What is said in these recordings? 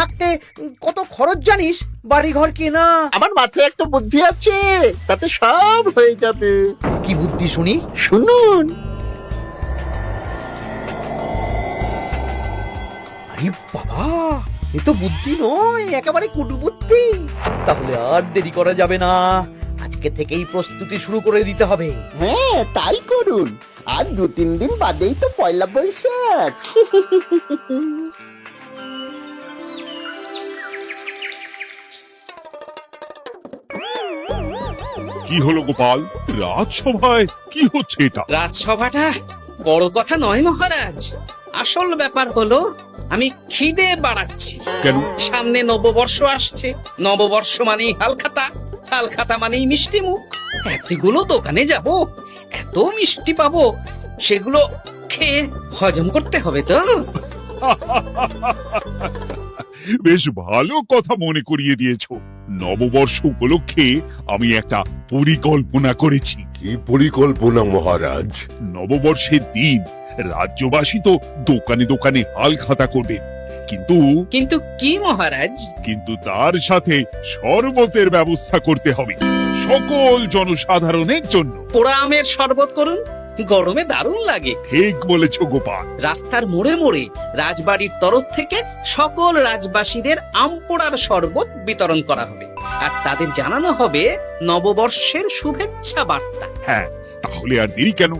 থাকতে কত খরচ জানিস, বাড়ি ঘর কেনা। আমার মাথায় একটা বুদ্ধি আছে, তাতে সব হয়ে যাবে। কি বুদ্ধি শুনি? শুনুন। আরে বাবা, এ তো বুদ্ধি নয়, একেবারে কুটু বুদ্ধি। তাহলে আর দেরি করা যাবে না, আজকে থেকেই প্রস্তুতি শুরু করে দিতে হবে। হ্যাঁ, তাই করুন। আর 2-3 দিন বাদেই তো পয়লা বৈশাখ। কি হলো গোপাল, রাজসভায় কি হচ্ছে এটা? রাজসভাটা বড় কথা নয় মহারাজ, আসল ব্যাপার হলো আমি খিদে বাড়াচ্ছি। কেন? সামনে নববর্ষ আসছে, নববর্ষ মানেই হালখাতা, হালখাতা মানেই মিষ্টি মুখ। এতগুলো দোকানে যাব, এত মিষ্টি পাবো, সেগুলো খেয়ে হজম করতে হবে তো। বেশ ভালো কথা মনে করিয়ে দিয়েছো। নববর্ষ উপলক্ষে আমি একটা পরিকল্পনা করেছি। কি পরিকল্পনা মহারাজ? নববর্ষের দিন রাজ্যবাসী তো দোকানে দোকানে হাল খাতা করবে, কিন্তু কিন্তু কি মহারাজ? কিন্তু তার সাথে শরবতের ব্যবস্থা করতে হবে সকল জনসাধারণের জন্য। পোড়া আমের শরবত করুন, গরমে দারুণ লাগে। ঠিক বলেছ গোপাল। রাস্তার মোড়ে মোড়ে রাজবাড়ির তরফ থেকে সকল রাজবাসীদের আম পোড়ার শরবত বিতরণ করা হবে, আর তাদের জানানো হবে নববর্ষের শুভেচ্ছা বার্তা। হ্যাঁ, তাহলে আর দেরি কেন?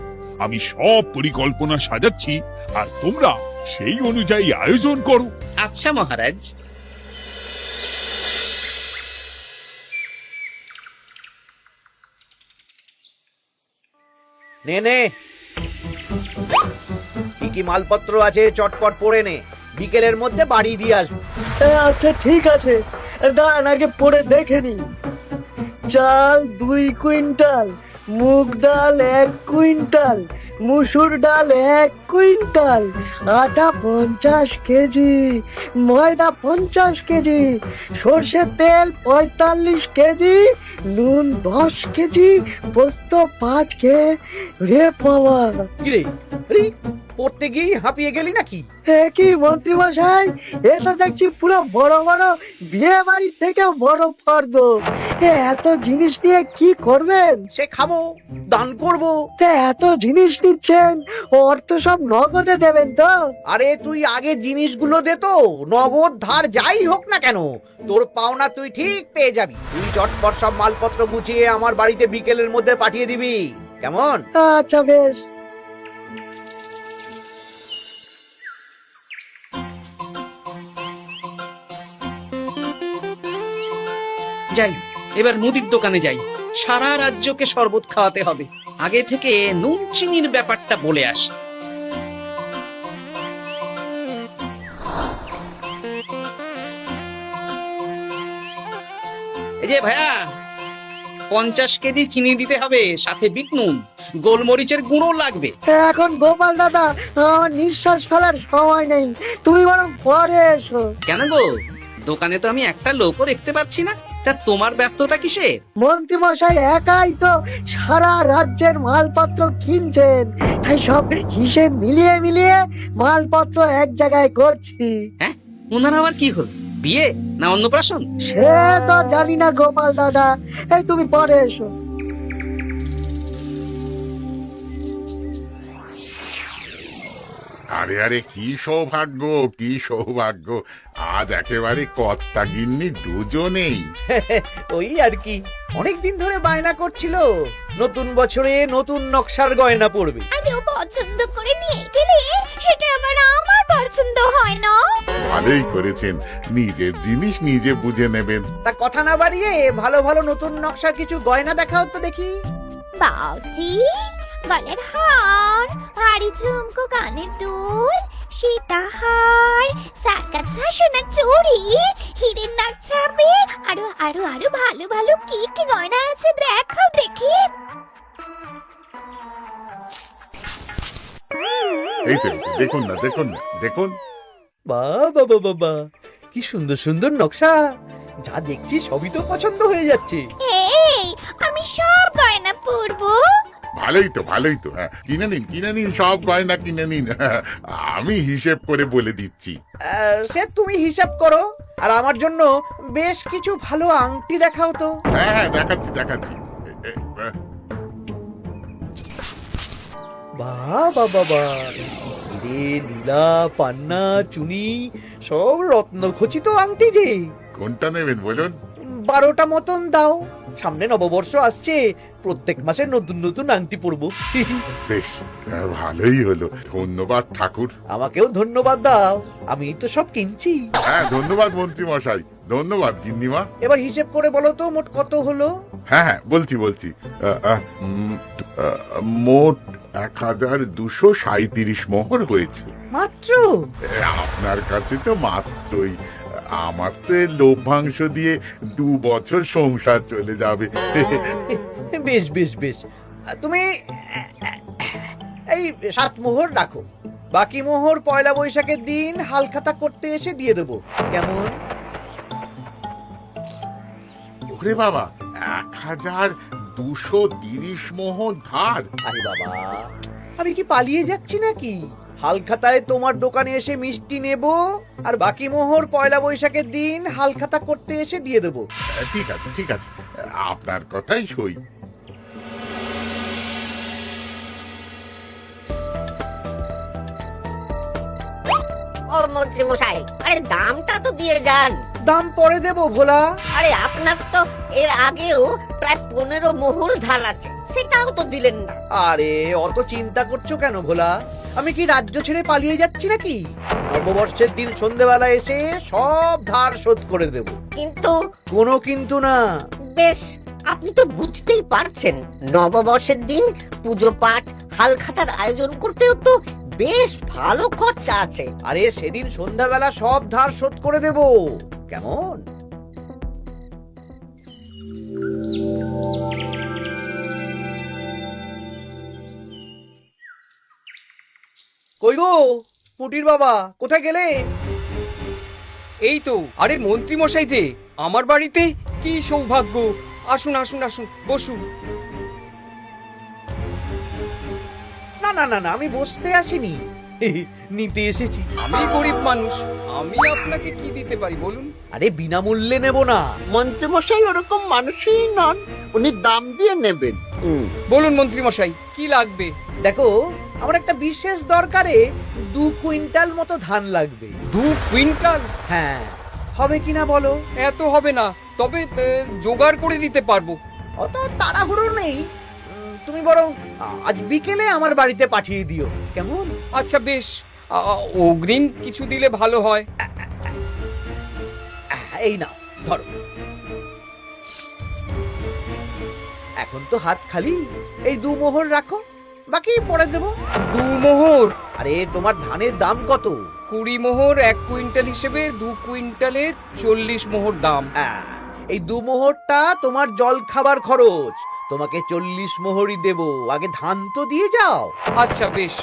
আমি সব পরিকল্পনা সাজাচ্ছি, আর তোমরা সেই অনুযায়ী আয়োজন করো। আচ্ছা মহারাজ। নে নে, কি কি মালপত্র আছে চটপট পড়ে নে, বিকেলের মধ্যে বাড়ি দিয়ে আসবো। আচ্ছা ঠিক আছে, দাঁড়ান আগে পড়ে দেখে নি। চাল 2 কুইন্টাল, মুগ ডাল 1 কুইন্টাল, মুসুর ডাল 1 কুইন্টাল, আটা 50 কেজি, ময়দা 50 কেজি, সর্ষের তেল 45 কেজি, নুন 10 কেজি, পোস্ত 5 রে বাবা। কিরে, আরে পড়তে গিয়ে হাঁপিয়ে গেলি নাকি? কি মন্ত্রী মশাই, এটা দেখছি পুরো বড় বড় বিয়ে বাড়ির থেকে বড় ফর্দ। এত জিনিস নিয়ে কি করবেন? সে খাবো, দান করব। এত জিনিস নিচ্ছেন, অর্থ সব নগদে দেবেন তো? আরে তুই আগে জিনিসগুলো দে তো, নগদ ধার যাই হোক না কেন, তোর পাওনা তুই ঠিক পেয়ে যাবি। তুই চটপট সব মালপত্র গুছিয়ে আমার বাড়িতে বিকেলের মধ্যে পাঠিয়ে দিবি, কেমন? আচ্ছা বেশ। যাই, এবার মুদির দোকানে যাই, সারা রাজ্যকে শরবত খাওয়াতে হবে। আগে থেকে নুন চিনির ব্যাপারটা বলে আসি। এই যে ভাইয়া, 50 কেজি চিনি দিতে হবে, সাথে বিট নুন, গোলমরিচের গুঁড়ো লাগবে। এখন গোপাল দাদা, আমার নিঃশ্বাস ফেলার সময় নেই, তুমি বরং পরে এসো। কেন গো, দোকানে তো আমি একটা লোকও দেখতে পাচ্ছি না, তা তোমার ব্যস্ততা কিসে? মন্ত্রী মশাই একাই তো সারা রাজ্যের মালপত্র কিনছেন, তাই সব হিসেব মিলিয়ে মিলিয়ে মালপত্র এক জায়গায় করছি। হ্যাঁ, ওনার আবার কি হল, বিয়ে না অন্নপ্রাশন? সে তো জানি না গোপাল দাদা, এই তুমি পরে এসো। আরে আরে, কি সৌভাগ্য, কি সৌভাগ্য! আজ একেবারে কর্তা গিন্নি দুজনেই। ওই আর কি, অনেকদিন ধরে বায়না করছিল নতুন বছরে নতুন নকশার গয়না পরবে। আরে ও পছন্দ করে নিয়ে গেলে সেটা আবার আমার পছন্দ হয় না। ভালোই করেছেন, নিজের জিনিস নিজে বুঝে নেবেন। তা কথা না বাড়িয়ে ভালো ভালো নতুন নকশার কিছু গয়না দেখাও তো দেখি। বাউজি, গলার হার, ভারী ঝুমকো, কানের দুল, সীতাহার, চাকা সোনার চুড়ি, হিরের নাক ছাপে, আরো আরো আরো ভালো ভালো কি কি গয়না আছে দেখাও দেখি। এই তো, দেখুন না, দেখুন না, দেখুন। বাবা বাবা বাবা, কি সুন্দর সুন্দর নকশা, যা দেখছি সবই তো পছন্দ হয়ে যাচ্ছে। এই, আমি সব গয়না পরবো, ভালোই তো হ্যাঁ, কিনে নিন সব গয়না কিনে নিন। আমি হিসেব করে বলে দিচ্ছি। সে তুমি হিসাব করো, আর আমার জন্য বেশ কিছু ভালো আংটি দেখাও তো। হ্যাঁ দেখাচ্ছি। বাবা বাবা, রে নীলা, পান্না, চুনি, সব রত্নখচিত আংটি যে। কোনটা নেবেন বলুন? 12টা মতন দাও, সামনে নববর্ষ আসছে, প্রত্যেক মাসে নতুন নতুন আংটি পরবো। বেশ, ভালোই হলো। ধন্যবাদ ঠাকুর। আমাকেও ধন্যবাদ দাও, আমি তো সব কিনছি। হ্যাঁ ধন্যবাদ মন্ত্রী মশাই, ধন্যবাদ গিন্নিমা। এবার হিসেব করে বলো তো মোট কত হলো। হ্যাঁ বলছি। মোট 1237 মোহর হয়েছে। মাত্র? আপনার কাছে তো মাত্রই। আমার তো এর লভ্যাংশ দিয়ে 2 বছর সংসার চলে যাবে। বেশ বেশ বেশ, তুমি এই 7 মোহর রাখো, বাকি মোহর পয়লা বৈশাখের দিন হালখাতা করতে এসে দিয়ে দেবো, কেমন? ওরে বাবা, 1230 মোহর ধার। আরে বাবা, আমি কি পালিয়ে যাচ্ছি নাকি? হালখাতায় তোমার দোকানে এসে মিষ্টি নেব, আর বাকি মোহর পয়লা বৈশাখের দিন হালখাতা করতে এসে দিয়ে দেবো। ঠিক আছে, আপনার কথাই সই। ও মন্ত্রী মশাই, আরে দামটা তো দিয়ে যান। দাম পরে দেবো ভোলা। আরে আপনার তো এর আগেও প্রায় 15 মোহর ধার আছে, সেটাও তো দিলেন না। আরে অত চিন্তা করছো কেন ভোলা? আমি কি রাজ্য ছেড়ে পালিয়ে যাচ্ছি নাকি? নববর্ষের দিন সন্ধেবেলা এসে সব ধার শোধ করে দেব। কিন্তু কোনো কিন্তু না। বেশ, আপনি তো বুঝতেই পারছেন, নববর্ষের দিন পুজো পাঠ হালখাতার আয়োজন করতেও তো বেশ ভালো খরচা আছে। আরে সেদিন সন্ধ্যাবেলা সব ধার শোধ করে দেব, কেমন? কই গো পুটির বাবা, কোথায় গেলে? এই তো, আরে মন্ত্রী মশাই যে আমার বাড়িতে, কি সৌভাগ্য! আসুন বসুন। না না না না, আমি বসতে আসিনি, নিতে এসেছি। আমি গরিব মানুষ, আমি আপনাকে কি দিতে পারি বলুন? আরে বিনামূল্যে নেব না। মন্ত্রীমশাই ওরকম মানুষই নন, উনি দাম দিয়ে নেবেন। বলুন মন্ত্রী মশাই, কি লাগবে? দেখো, আমার একটা বিশেষ দরকারে 2 কুইন্টাল মতো ধান লাগবে। 2 কুইন্টাল? হ্যাঁ, হবে কিনা বলো? এত হবে না, তবে জোগাড় করে দিতে পারবো। অত তাড়াহুড়ো নেই, তুমি বরং আজ বিকেলে আমার বাড়িতে পাঠিয়ে দিও, কেমন? আচ্ছা বেশ, অগ্রিম কিছু দিলে ভালো হয়। এই নাও, ধরো। এখন তো হাত খালি, এই 2 মোহর রাখো, বাকি পরে দেবো। 2 মোহর? আরে তোমার ধানের দাম কত? 20 মোহর 1 কুইন্টাল হিসেবে 2 কুইন্টালের 40 মোহর দাম। এই 2 মোহরটা তোমার জল খাবার খরচ, তোমাকে 40 মোহরই দেব, আগে ধান তো দিয়ে যাও। আচ্ছা বেশ।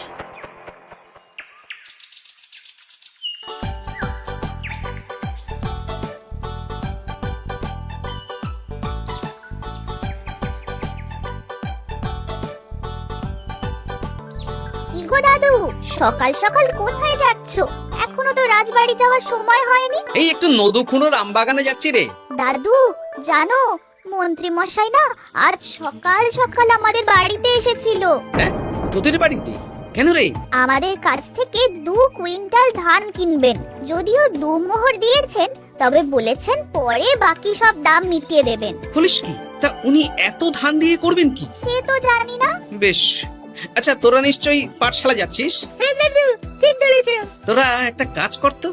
কি গো দাদু, সকাল সকাল কোথায় যাচ্ছো? এখনো তো রাজবাড়ি যাওয়ার সময় হয়নি। এই একটু নদুখুনোর আমবাগানে যাচ্ছি রে। দাদু জানো, মন্ত্রী মশাই না আজ সকাল সকাল আমাদের বাড়িতে এসেছিল। হ্যাঁ, তোদের বাড়িতে কেন রে? আমাদের কাছ থেকে 2 কুইন্টাল ধান কিনবেন। যদিও 2 মোহর দিয়েছেন, তবে বলেছেন পরে বাকি সব দাম মিটিয়ে দেবেন। বলিস কি? তা উনি এত ধান দিয়ে করবেন কি? সে তো জানি না। বেশ, আচ্ছা তোরা নিশ্চয়ই পাঠশালা যাচ্ছিস? হ্যাঁ দাদু, ঠিক বলেছো। তোরা একটা কাজ করতো,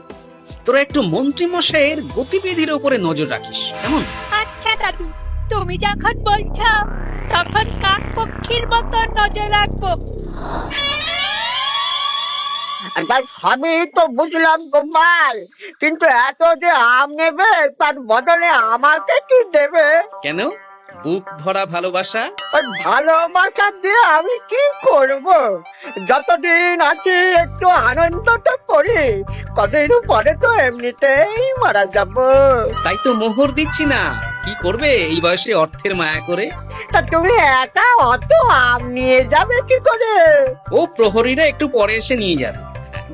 তোরা একটু মন্ত্রী মশাইয়ের গতিবিধির উপরে নজর রাখিস, কেমন? আচ্ছা দাদু, তুমি যখন বলছো তখন কাক পক্ষীর মতো নজর রাখবো। তার সবই তো বুঝলাম গোপাল, কিন্তু এত যে আম নেবে তার বদলে আমাকে কি দেবে? কেন? বুক ভরা ভালোবাসা। ওই ভালোবাসা দিয়ে আমি কি করব? যতদিন আছি একটু আনন্দ তো করি, কদিন পরে তো এমনিতেই মারা যাব। তাই তো মোহর দিচ্ছি না, কি করবে এই বয়সে অর্থের মায়া করে? তা তুমি একা অত আম নিয়ে যাবে কি করে? ও প্রহরীরা একটু পরে এসে নিয়ে যাবে।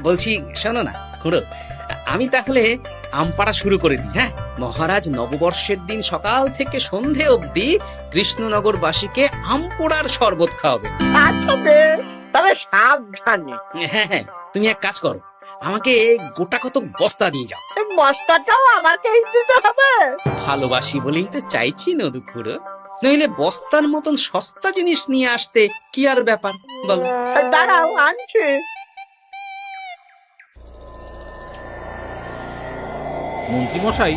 বলছি শোনো না খুড়ো, আমি তাহলে আম পাড়া শুরু করে দিই। হ্যাঁ, মহারাজ নববর্ষের দিন সকাল থেকে সন্ধে অবধি কৃষ্ণনগরবাসীকে আম পোড়ার শরবত খাওয়াবে। আচ্ছা বেশ, তবে সাবধানে। হ্যাঁ হ্যাঁ, তুমি এক কাজ করো, আমাকে গোটা কত বস্তা দিয়ে যাও। এই বস্তাটাও আমাকেই দিতে হবে? ভালোবাসি বলেই তো চাইছি নদু খুড়ো, নইলে বস্তার মতন সস্তা জিনিস নিয়ে আসতে কি আর ব্যাপার বলো? দাঁড়াও, আনছি। মন্ত্রীমশাই,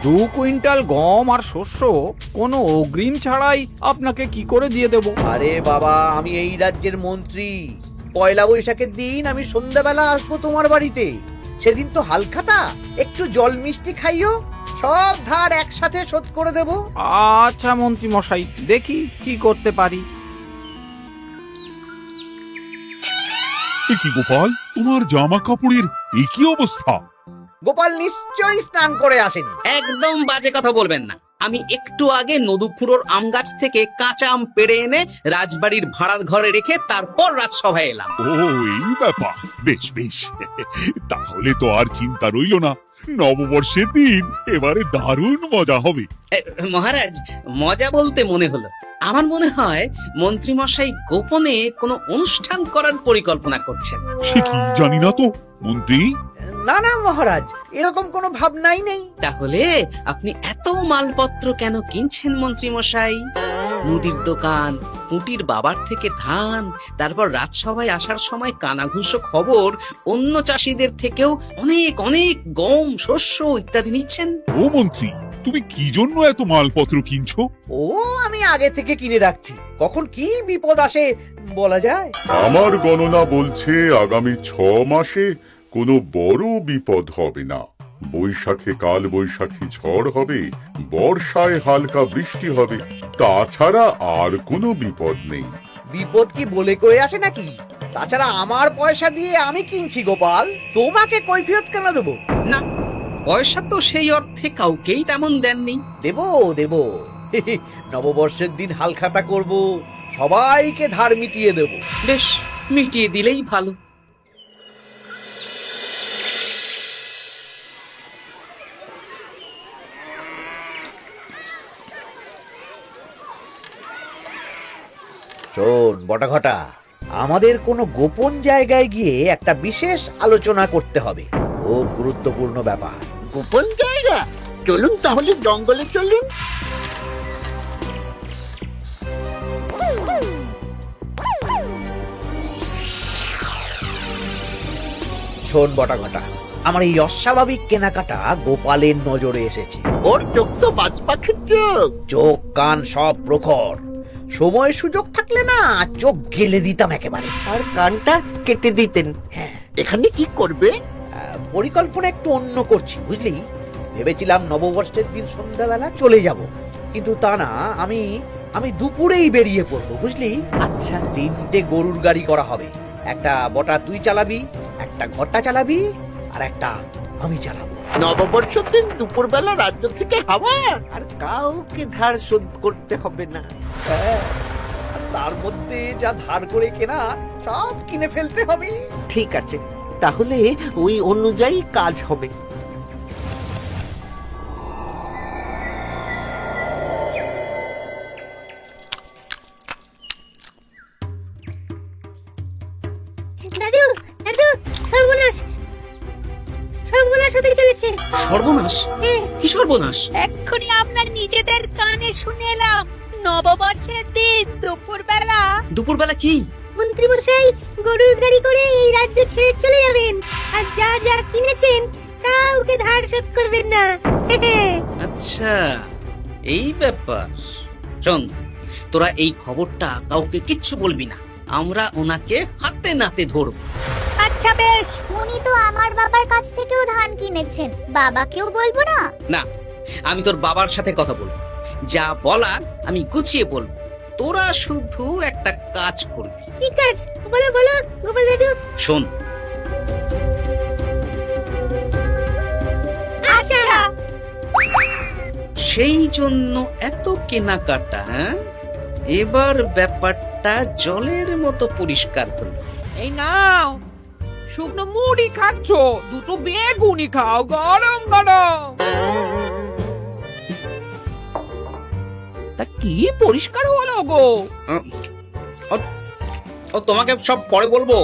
2 কুইন্টাল গম আর শস্য কোনো অগ্রিম ছাড়াই আপনাকে কি করে দিয়ে দেব? আরে বাবা, আমি এই রাজ্যের মন্ত্রী। পয়লা বৈশাখের দিন আমি সন্ধ্যাবেলা আসবো তোমার বাড়িতে। সেদিন তো হালখাতা, একটু জল মিষ্টি খাইও, সব ধার একসাথে শোধ করে দেব। আচ্ছা মন্ত্রীমশাই, দেখি কি করতে পারি। এ কি গোপাল, তোমার জামা কাপড়ের এই কি অবস্থা? গোপাল নিশ্চয়ই স্নান করে আসেনি। একদম বাজে কথা বলবেন না। আমি একটু আগে নদু খুড়োর আম গাছ থেকে কাঁচা আম পেড়ে এনে রাজবাড়ির ভাড়ার ঘরে রেখে তারপর রাজসভায় এলাম। ও, এই ব্যাপার। বেশ বেশ, তাহলে তো আর চিন্তা রইল না। নববর্ষের দিন এবারে দারুণ মজা হবে। মহারাজ, মজা বলতে মনে হলো, আমার মনে হয় মন্ত্রীমশাই গোপনে কোনো অনুষ্ঠান করার পরিকল্পনা করছেন। সে কি জানি না তো মন্ত্রী। না না মহারাজ, এরকম কোনো ভাবনাই নেই। তাহলে আপনি এত মালপত্র কেন কিনছেন মন্ত্রীমশাই? মুদির দোকান, পুঁটির বাবার থেকে ধান, তারপর রাজসভায় আসার সময় কানাঘুষো খবর অন্য চাষিদের থেকেও অনেক অনেক গম, শস্য ইত্যাদি নিচ্ছেন। ও মন্ত্রী, তুমি কি জন্য এত মালপত্র কিনছো? ও, আমি আগে থেকে কিনে রাখছি, কখন কি বিপদ আসে বলা যায়। আমার গণনা বলছে আগামী 6 মাসে কোনো বড় বিপদ হবে না। বৈশাখে কাল বৈশাখী ঝড় হবে, বর্ষায় হালকা বৃষ্টি হবে, তাছাড়া আর কোনো বিপদ নেই। বিপদ কি বলে কয়ে আসে নাকি? তাছাড়া আমার পয়সা দিয়ে আমি কিনছি গোপাল, তোমাকে কৈফিয়ত কেন দেবো? না, পয়সা তো সেই অর্থে কাউকেই তেমন দেননি। দেবো দেবো, নববর্ষের দিন হালখাতা করব, সবাইকে ধার মিটিয়ে দেব। বেশ, মিটিয়ে দিলেই ভালো। শোন বটাঘটা, আমাদের কোনো গোপন জায়গায় গিয়ে একটা বিশেষ আলোচনা করতে হবে, খুব গুরুত্বপূর্ণ ব্যাপার। গোপন জায়গা? চলুন তাহলে জঙ্গলে চলুন। শোন বটাঘটা, আমার এই অস্বাভাবিক কেনাকাটা গোপালের নজরে এসেছে। ওর চোখ তো বাজ পাখির চোখ। চোখ কান সব প্রখর, সময় সুযোগ থাকলে না চোখ গেলে দিতাম একেবারে। আর কানটা কেটে দিতেন। হ্যাঁ, এখানে কি করবে? পরিকল্পনা একটু অন্য করছি বুঝলি। ভেবেছিলাম নববর্ষের দিন সন্ধ্যাবেলা চলে যাব, কিন্তু তা না, আমি দুপুরেই বেরিয়ে পড়বো বুঝলি। আচ্ছা, 3টে গরুর গাড়ি করা হবে। একটা বটা তুই চালাবি, একটা ঘটা চালাবি, আর একটা আমি চালাবো। নববর্ষের দিন দুপুরবেলা রাজ্য থেকে হাওয়া, আর কাউকে ধার শোধ করতে হবে না। হ্যাঁ, আর তার মধ্যে যা ধার করে কেনা সব কিনে ফেলতে হবে। ঠিক আছে, তাহলে ওই অনুযায়ী কাজ হবে। দাদু, দাদু, সর্বনাশ, সর্বনাশ হতে চলেছে। সর্বনাশ? কি সর্বনাশ? এক্ষুনি আপনার নিজেদের কানে শুনে এলাম, নববর্ষের দিন দুপুরবেলা। দুপুরবেলা কি? মন্ত্রী মশাই গরুর গাড়ি করে এই রাজ্য ছেড়ে চলে যাবেন, আর যা যা কিনেছেন কাউকে ধার শোধ করবেন না। আচ্ছা, এই ব্যাপার। শোন, তোরা এই খবরটা কাউকে কিচ্ছু বলবি না, আমরা ওনাকে হাতে নাতে ধরব। আচ্ছা বেশ। উনি তো আমার বাবার কাছ থেকেও ধান কিনেছেন, বাবাকেও বলবো না? না, আমি তোর বাবার সাথে কথা বলবো, যা বলার আমি গুছিয়ে বলবো। তোরা শুধু একটা কাজ করবি। কি কাজ? বলো বলো গোপাল দাদু। শোন, সেই জন্য এত কেনাকাটা, হ্যাঁ? এবার ব্যাপারটা জলের মতো পরিষ্কার হলো। এই নাও, শুকনো মুড়ি খাচ্ছ, দুটো বেগুনি খাও গরম গরম। তা কি পরিষ্কার হলো গো? ও তোমাকে সব পরে বলবো।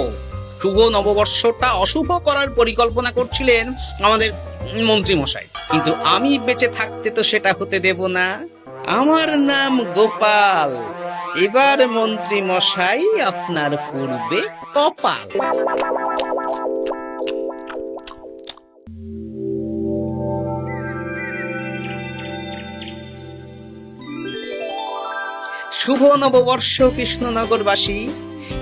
শুভ নববর্ষটা অশুভ করার পরিকল্পনা করছিলেন আমাদের মন্ত্রী মশাই, কিন্তু আমি বেঁচে থাকতে তো সেটা হতে দেব না। আমার নাম গোপাল। এবার মন্ত্রী মশাই আপনার পূর্বে কপাল। শুভ নববর্ষ কৃষ্ণনগরবাসী।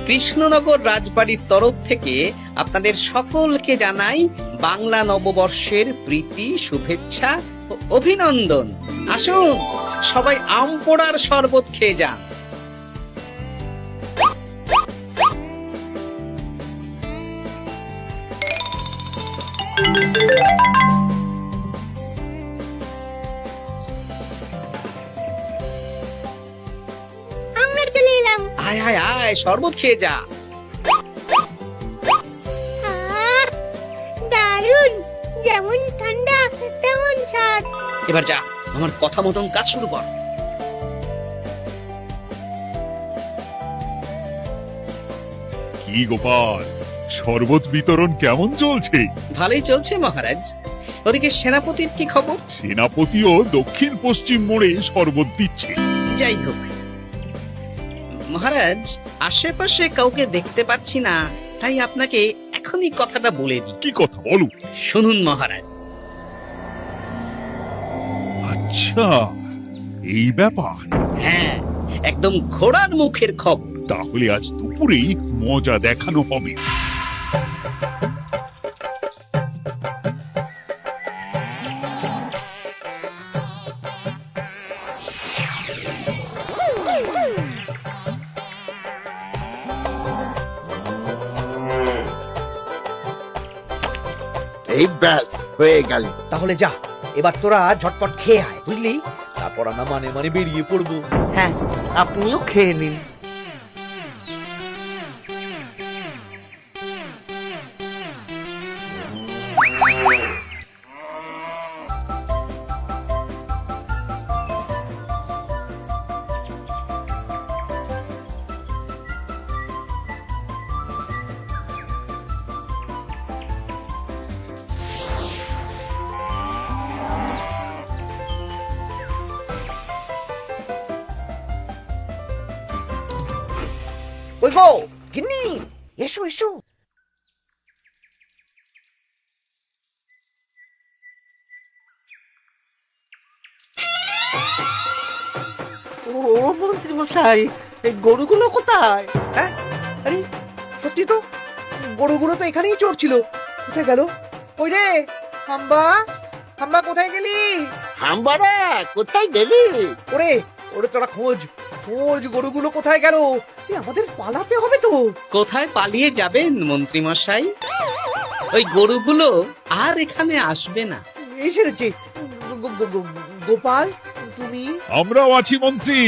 কৃষ্ণনগর রাজবাড়ির তরফ থেকে আপনাদের সকলকে জানাই বাংলা নববর্ষের প্রীতি, শুভেচ্ছা ও অভিনন্দন। আসুন সবাই আম পোড়ার শরবত খেয়ে যান। আমরা চলে এলাম। আয় আয় আয়, শরবত খেয়ে যা। দারুণ, যেমন ঠান্ডা তেমন স্বাদ। এবার যা, আমার কথা মতন কাজ শুরু কর। কি গোপাল, শরবত বিতরণ কেমন চলছে? ভালোই চলছে মহারাজ। ওদিকে সেনাপতির কি খবর? সেনাপতিও দক্ষিণ পশ্চিম মোড়ে শরবত দিচ্ছে। যাই হোক মহারাজ, আশেপাশে কাউকে দেখতে পাচ্ছি না, তাই আপনাকে এখনই কথাটা বলে দিই। কি কথা বলো? শুনুন মহারাজ। আচ্ছা, এই ব্যাপার। হ্যাঁ, একদম ঘোড়ার মুখের খবর। তাহলে আজ দুপুরেই মজা দেখানো হবে। এই ব্যাস হয়ে গেল। তাহলে যা, এবার তোরা ঝটপট খেয়ে আয়, বুঝলি? তারপর আমরা মানে মানে বেরিয়ে পড়বো। হ্যাঁ, আপনিও খেয়ে নিন। ওই গো গিন্নি, এসো এসো। ও মন্ত্রী মশাই, এই গরুগুলো কোথায়? হ্যাঁ, আরে সত্যি তো, গরুগুলো তো এখানেই চড়ছিল। কোথায় গেল? ওই রে হাম্বা, হাম্বা কোথায় গেলি? হাম্বারা কোথায় গেলি? ওরে ওরে, তোরা খোঁজ খোঁজ, গরুগুলো কোথায় গেল? আমাদের পালাতে হবে তো। কোথায় পালিয়ে যাবেন মন্ত্রী মশাই? ওই গরুগুলো আর এখানে আসবে না। এই সেরেছে। গোপাল, তুমি? আমরাও আছি মন্ত্রী।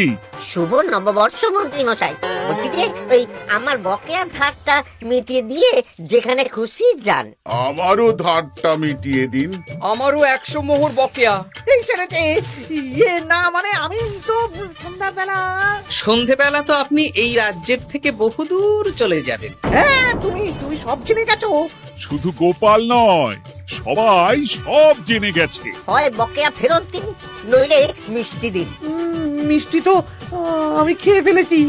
শুভ নববর্ষ মন্ত্রী মশাই। বলছি যে ওই আমার বকেয়া ধারটা মিটিয়ে দিয়ে যেখানে খুশি যান। আমারও ধারটা মিটিয়ে দিন। আমারও 100 মোহর বকেয়া। এই সেরেছে। ইয়ে না, মানে আমি তো সন্ধ্যাবেলা। সন্ধেবেলা তো আপনি এই রাজ্যের থেকে বহুদূর চলে যাবেন। হ্যাঁ, তুমি সব জেনে গেছো। শুধু গোপাল নয়, সবাই সব জেনে গেছে। হয় বকেয়া ফেরত দিন, নইলে মিষ্টি দিন। মিষ্টি তো আমি খেয়ে ফেলেছি।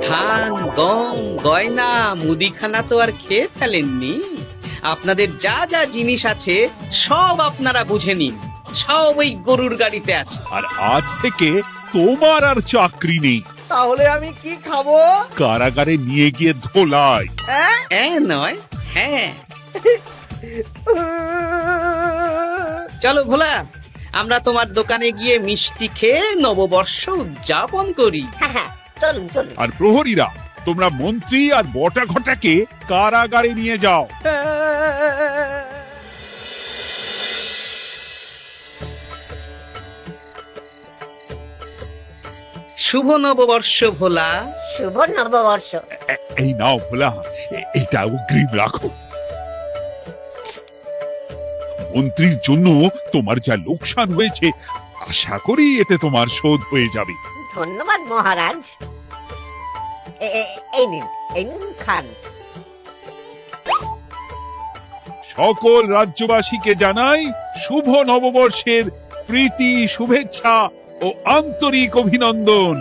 ধান, গম, গয়না, মুদিখানা তো আর খেয়ে ফেলেননি। আপনাদের যা যা জিনিস আছে সব আপনারা বুঝে নিন। সব ওই গরুর গাড়িতে আছে। আর আজ থেকে তোমার আর চাকরি নেই। তাহলে আমি কি খাবো? কারাগারে নিয়ে গিয়ে ধোলাই। হ্যাঁ নয়, হ্যাঁ। চলো ভোলা, আমরা তোমার দোকানে গিয়ে মিষ্টি খেয়ে নববর্ষ উদযাপন করি। হ্যাঁ, চলুন চলুন। আর প্রহরীরা, তোমরা মন্ত্রী আর বটা ঘটাকে কারাগারে নিয়ে যাও। শুভ নববর্ষ ভোলা। শুভ নববর্ষ। এই নাও ভোলা, এটা অগ্রিম রাখো। মন্ত্রীর জন্য তোমার যা লোকসান হয়েছে, আশা করি এতে তোমার শোধ হয়ে যাবে। ধন্যবাদ মহারাজ। এই নিন খান। সকল রাজ্যবাসীকে জানাই শুভ নববর্ষের প্রীতি, শুভেচ্ছা ও আন্তরিক অভিনন্দন।